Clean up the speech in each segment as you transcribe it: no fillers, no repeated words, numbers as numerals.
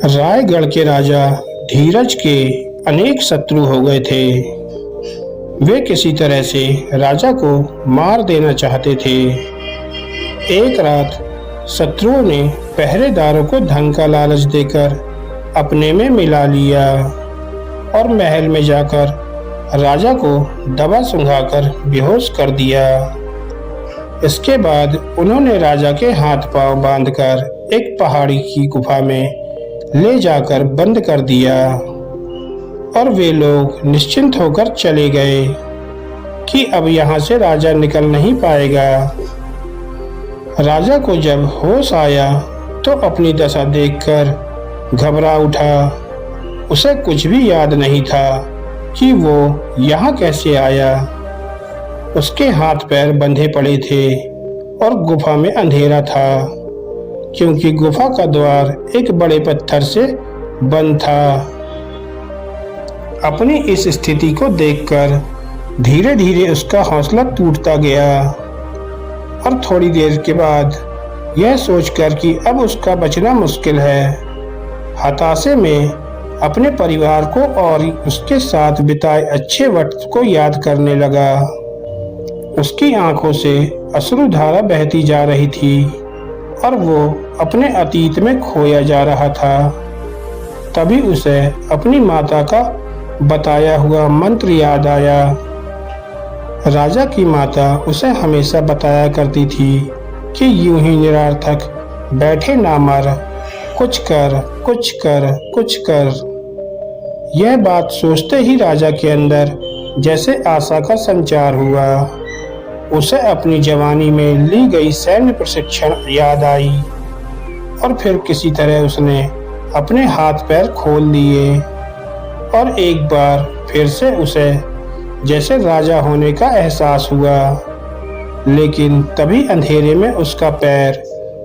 रायगढ़ के राजा धीरज के अनेक शत्रु हो गए थे। वे किसी तरह से राजा को मार देना चाहते थे। एक रात शत्रुओं ने पहरेदारों को धन का लालच देकर अपने में मिला लिया और महल में जाकर राजा को दबा सुंघाकर बेहोश कर दिया। इसके बाद उन्होंने राजा के हाथ पांव बांधकर एक पहाड़ी की गुफा में ले जाकर बंद कर दिया और वे लोग निश्चिंत होकर चले गए कि अब यहाँ से राजा निकल नहीं पाएगा। राजा को जब होश आया तो अपनी दशा देखकर घबरा उठा। उसे कुछ भी याद नहीं था कि वो यहाँ कैसे आया। उसके हाथ पैर बंधे पड़े थे और गुफा में अंधेरा था, क्योंकि गुफा का द्वार एक बड़े पत्थर से बंद था। अपनी इस स्थिति को देखकर धीरे धीरे उसका हौसला टूटता गया और थोड़ी देर के बाद यह सोचकर कि अब उसका बचना मुश्किल है, हताशे में अपने परिवार को और उसके साथ बिताए अच्छे वक्त को याद करने लगा। उसकी आंखों से अश्रुधारा बहती जा रही थी और वो अपने अतीत में खोया जा रहा था। तभी उसे अपनी माता का बताया हुआ मंत्र याद आया। राजा की माता उसे हमेशा बताया करती थी कि यूं ही निरर्थक बैठे ना मर, कुछ कर कुछ कर कुछ कर। यह बात सोचते ही राजा के अंदर जैसे आशा का संचार हुआ। उसे अपनी जवानी में ली गई सैन्य प्रशिक्षण याद आई और फिर किसी तरह उसने अपने हाथ पैर खोल लिए और एक बार फिर से उसे जैसे राजा होने का एहसास हुआ। लेकिन तभी अंधेरे में उसका पैर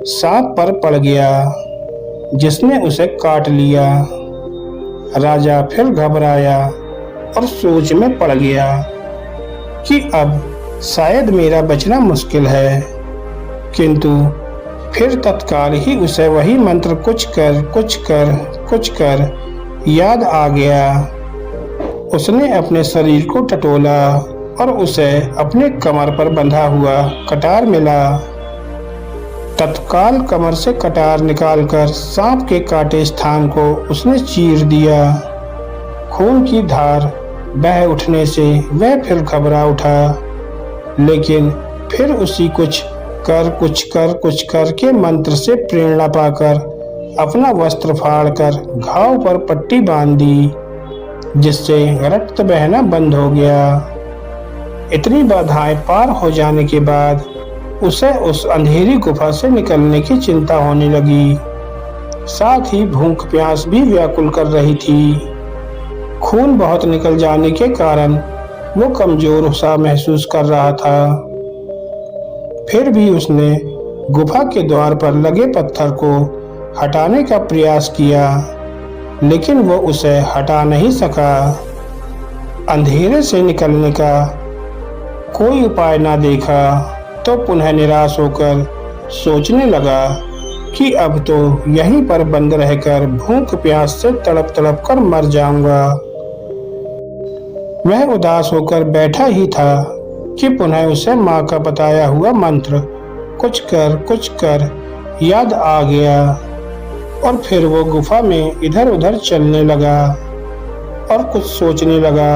सांप पर पड़ गया, जिसने उसे काट लिया। राजा फिर घबराया और सोच में पड़ गया कि अब शायद मेरा बचना मुश्किल है, किंतु फिर तत्काल ही उसे वही मंत्र कुछ कर कुछ कर कुछ कर याद आ गया। उसने अपने शरीर को टटोला और उसे अपने कमर पर बंधा हुआ कटार मिला। तत्काल कमर से कटार निकालकर सांप के काटे स्थान को उसने चीर दिया। खून की धार बह उठने से वह फिर घबरा उठा, लेकिन फिर उसी कुछ कर के मंत्र से प्रेरणा पाकर अपना वस्त्र फाड़कर घाव पर पट्टी बांध दी, जिससे रक्त बहना बंद हो गया। इतनी बाधाएं पार हो जाने के बाद उसे उस अंधेरी गुफा से निकलने की चिंता होने लगी। साथ ही भूख प्यास भी व्याकुल कर रही थी। खून बहुत निकल जाने के कारण वो कमजोर सा महसूस कर रहा था। फिर भी उसने गुफा के द्वार पर लगे पत्थर को हटाने का प्रयास किया, लेकिन वो उसे हटा नहीं सका। अंधेरे से निकलने का कोई उपाय ना देखा तो पुनः निराश होकर सोचने लगा कि अब तो यहीं पर बंद रहकर भूख प्यास से तड़प तड़प कर मर जाऊंगा। वह उदास होकर बैठा ही था कि पुनः उसे माँ का बताया हुआ मंत्र कुछ कर याद आ गया और फिर वो गुफा में इधर उधर चलने लगा और कुछ सोचने लगा।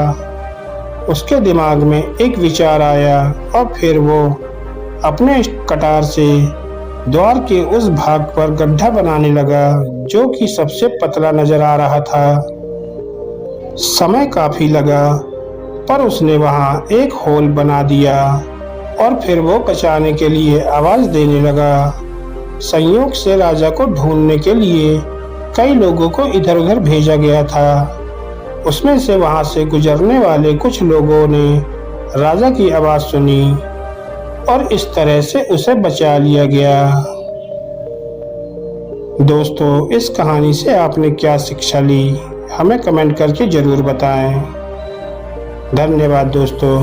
उसके दिमाग में एक विचार आया और फिर वो अपने कटार से द्वार के उस भाग पर गड्ढा बनाने लगा जो कि सबसे पतला नजर आ रहा था। समय काफी लगा, पर उसने वहां एक होल बना दिया और फिर वो बचाने के लिए आवाज देने लगा। संयोग से राजा को ढूंढने के लिए कई लोगों को इधर उधर भेजा गया था। उसमें से वहां से गुजरने वाले कुछ लोगों ने राजा की आवाज सुनी और इस तरह से उसे बचा लिया गया। दोस्तों, इस कहानी से आपने क्या शिक्षा ली, हमें कमेंट करके जरूर बताएं। धन्यवाद दोस्तों।